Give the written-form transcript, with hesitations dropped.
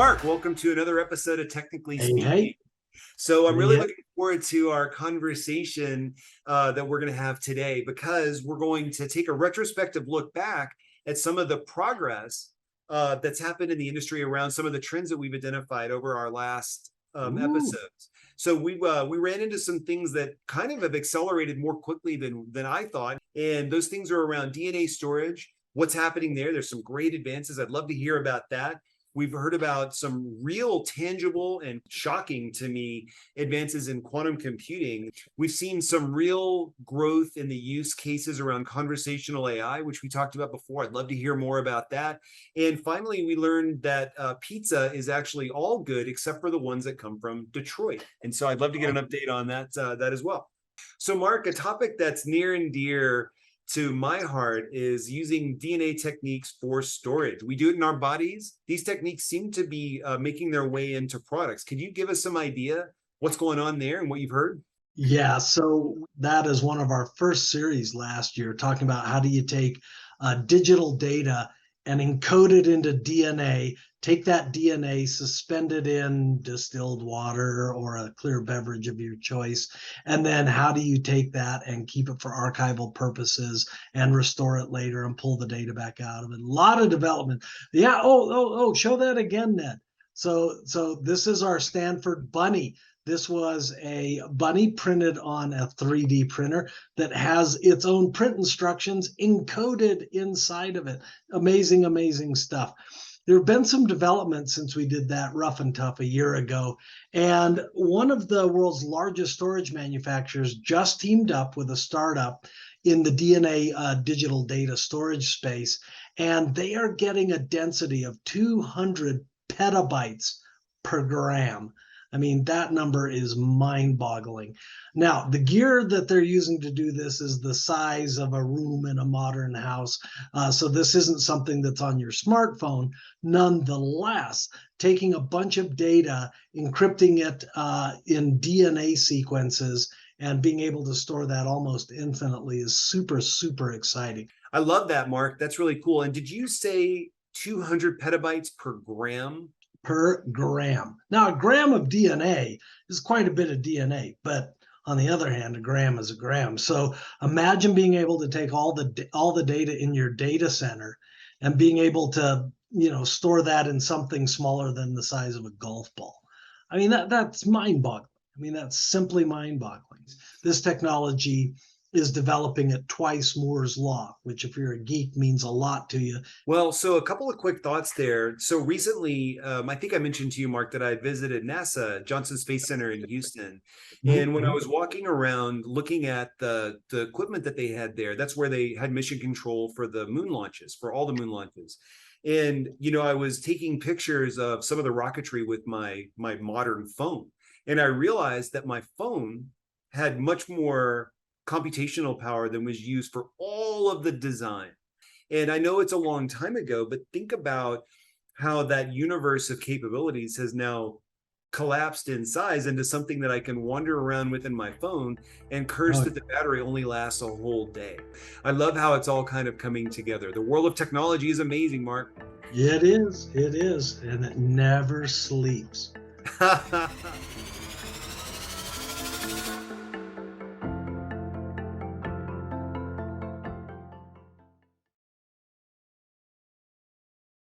Mark, welcome to another episode of Technically Hey, Speaking. hey, So I'm really yeah. looking forward to our conversation that we're going to have today because we're going to take a retrospective look back at some of the progress that's happened in the industry around some of the trends that we've identified over our last Ooh, episodes. So we ran into some things that kind of have accelerated more quickly than I thought, and those things are around DNA storage. What's happening there? There's some great advances. I'd love to hear about that. We've heard about some real tangible and shocking to me advances in quantum computing. We've seen some real growth in the use cases around conversational AI, which we talked about before. I'd love to hear more about that. And finally, we learned that pizza is actually all good except for the ones that come from Detroit. And so I'd love to get an update on that as well. So, Mark, a topic that's near and dear to my heart is using DNA techniques for storage. We do it in our bodies. These techniques seem to be making their way into products. Can you give us some idea what's going on there and what you've heard? yeah. So that is one of our first series last year, talking about how do you take digital data and encode it into DNA, take that DNA, suspend it in distilled water or a clear beverage of your choice, and then how do you take that and keep it for archival purposes and restore it later and pull the data back out of it? A lot of development. Yeah. Oh, show that again, Ned. So this is our Stanford bunny. This was a bunny printed on a 3D printer that has its own print instructions encoded inside of it. Amazing, amazing stuff. There have been some developments since we did that rough and tough a year ago. And one of the world's largest storage manufacturers just teamed up with a startup in the DNA digital data storage space. And they are getting a density of 200 petabytes per gram. I mean, that number is mind boggling. Now, the gear that they're using to do this is the size of a room in a modern house. So this isn't something that's on your smartphone. Nonetheless, taking a bunch of data, encrypting it in DNA sequences, and being able to store that almost infinitely is super, super exciting. I love that, Mark. That's really cool. And did you say 200 petabytes per gram? Per gram. Now, a gram of DNA is quite a bit of DNA, but on the other hand, a gram is a gram. So imagine being able to take all the data in your data center and being able to store that in something smaller than the size of a golf ball. I mean that's mind-boggling. I mean that's simply mind-boggling. This technology is developing at twice Moore's law, which if you're a geek means a lot to you. Well, so a couple of quick thoughts there. So recently, I think I mentioned to you, Mark, that I visited NASA, Johnson Space Center in Houston. And when I was walking around looking at the equipment that they had there, that's where they had mission control for the moon launches, for all the moon launches. And, I was taking pictures of some of the rocketry with my modern phone. And I realized that my phone had much more computational power than was used for all of the design. And I know it's a long time ago, but think about how that universe of capabilities has now collapsed in size into something that I can wander around with in my phone and curse Oh, that the battery only lasts a whole day. I love how it's all kind of coming together. The world of technology is amazing, Mark. it is, and it never sleeps.